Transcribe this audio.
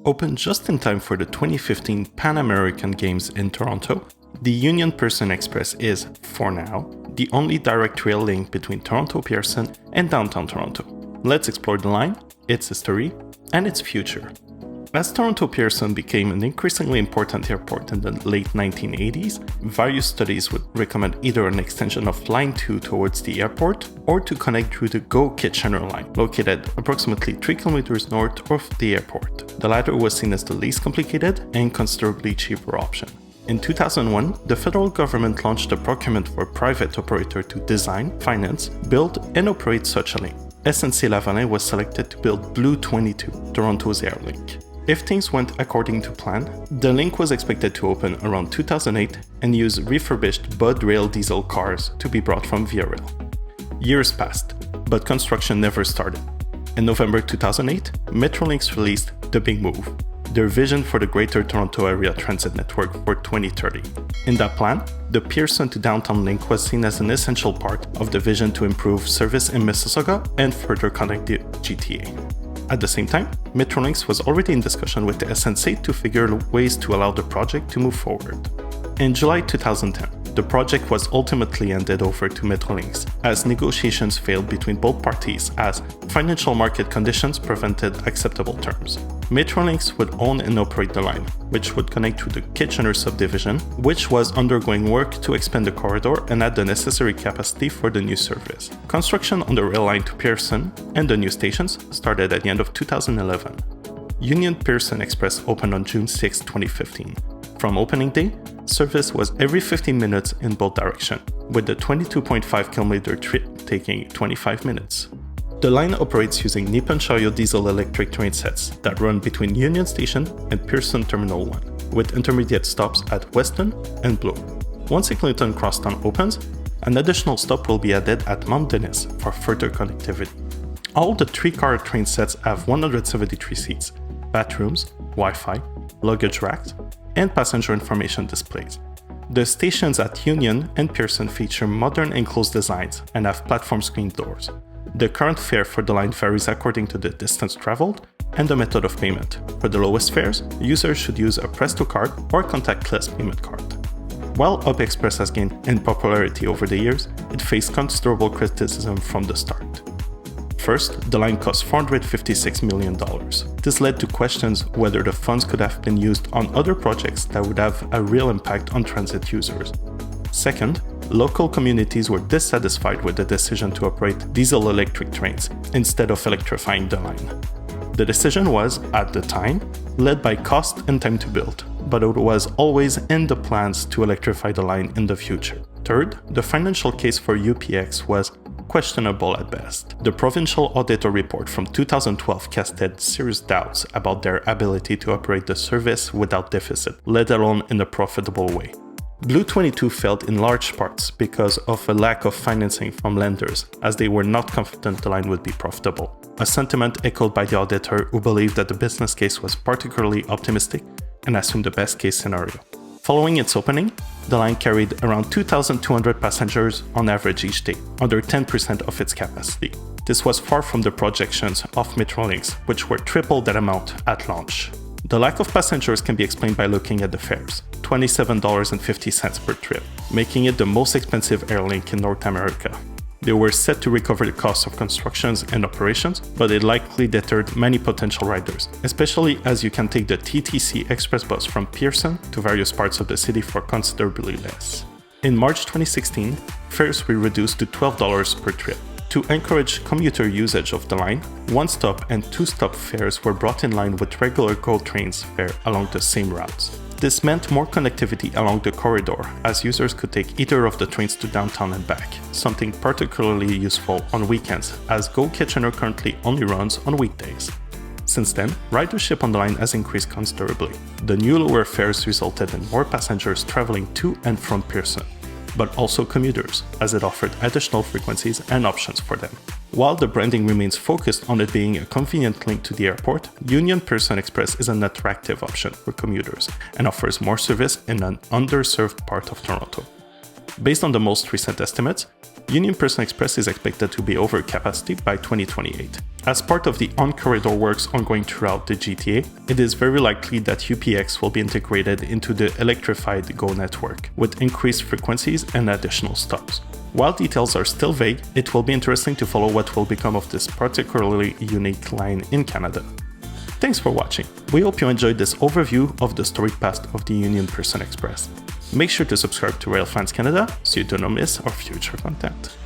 Opened just in time for the 2015 Pan American Games in Toronto, the Union Pearson Express is, for now, the only direct rail link between Toronto Pearson and downtown Toronto. Let's explore the line, its history, and its future. As Toronto Pearson became an increasingly important airport in the late 1980s, various studies would recommend either an extension of Line 2 towards the airport or to connect through the GO Kitchener line, located approximately 3 kilometers north of the airport. The latter was seen as the least complicated and considerably cheaper option. In 2001, the federal government launched a procurement for a private operator to design, finance, build, and operate such a link. SNC-Lavalin was selected to build Blue 22, Toronto's Airlink. If things went according to plan, the link was expected to open around 2008 and use refurbished Bud Rail diesel cars to be brought from Via Rail. Years passed, but construction never started. In November 2008, Metrolinx released The Big Move, their vision for the Greater Toronto Area Transit Network for 2030. In that plan, the Pearson to Downtown link was seen as an essential part of the vision to improve service in Mississauga and further connect the GTA. At the same time, Metrolinx was already in discussion with the SNC to figure ways to allow the project to move forward. In July 2010, the project was ultimately handed over to Metrolinx as negotiations failed between both parties as financial market conditions prevented acceptable terms. Metrolinx would own and operate the line, which would connect to the Kitchener subdivision, which was undergoing work to expand the corridor and add the necessary capacity for the new service. Construction on the rail line to Pearson and the new stations started at the end of 2011. Union Pearson Express opened on June 6, 2015. From opening day, service was every 15 minutes in both directions, with the 22.5 km trip taking 25 minutes. The line operates using Nippon Sharyo diesel-electric train sets that run between Union Station and Pearson Terminal 1, with intermediate stops at Weston and Bloor. Once Eglinton Crosstown opens, an additional stop will be added at Mount Dennis for further connectivity. All the 3-car train sets have 173 seats, bathrooms, Wi-Fi, luggage racks, and passenger information displays. The stations at Union and Pearson feature modern enclosed designs and have platform screen doors. The current fare for the line varies according to the distance traveled and the method of payment. For the lowest fares, users should use a Presto card or contactless payment card. While Up Express has gained in popularity over the years, it faced considerable criticism from the start. First, the line cost $456 million. This led to questions whether the funds could have been used on other projects that would have a real impact on transit users. Second, local communities were dissatisfied with the decision to operate diesel-electric trains instead of electrifying the line. The decision was, at the time, led by cost and time to build, but it was always in the plans to electrify the line in the future. Third, the financial case for UPX was questionable at best. The provincial auditor report from 2012 casted serious doubts about their ability to operate the service without deficit, let alone in a profitable way. Blue 22 failed in large parts because of a lack of financing from lenders, as they were not confident the line would be profitable, a sentiment echoed by the auditor who believed that the business case was particularly optimistic and assumed the best case scenario. Following its opening, the line carried around 2,200 passengers on average each day, under 10% of its capacity. This was far from the projections of Metrolinx, which were triple that amount at launch. The lack of passengers can be explained by looking at the fares, $27.50 per trip, making it the most expensive airlink in North America. They were set to recover the cost of constructions and operations, but it likely deterred many potential riders, especially as you can take the TTC Express bus from Pearson to various parts of the city for considerably less. In March 2016, fares were reduced to $12 per trip. To encourage commuter usage of the line, one-stop and two-stop fares were brought in line with regular GO trains fare along the same routes. This meant more connectivity along the corridor, as users could take either of the trains to downtown and back, something particularly useful on weekends, as GO Kitchener currently only runs on weekdays. Since then, ridership on the line has increased considerably. The new lower fares resulted in more passengers traveling to and from Pearson, but also commuters, as it offered additional frequencies and options for them. While the branding remains focused on it being a convenient link to the airport, Union Pearson Express is an attractive option for commuters and offers more service in an underserved part of Toronto. Based on the most recent estimates, Union Person Express is expected to be over capacity by 2028. As part of the on-corridor works ongoing throughout the GTA, it is very likely that UPX will be integrated into the electrified GO network, with increased frequencies and additional stops. While details are still vague, it will be interesting to follow what will become of this particularly unique line in Canada. Thanks for watching. We hope you enjoyed this overview of the storied past of the Union Person Express. Make sure to subscribe to Railfans Canada so you do not miss our future content.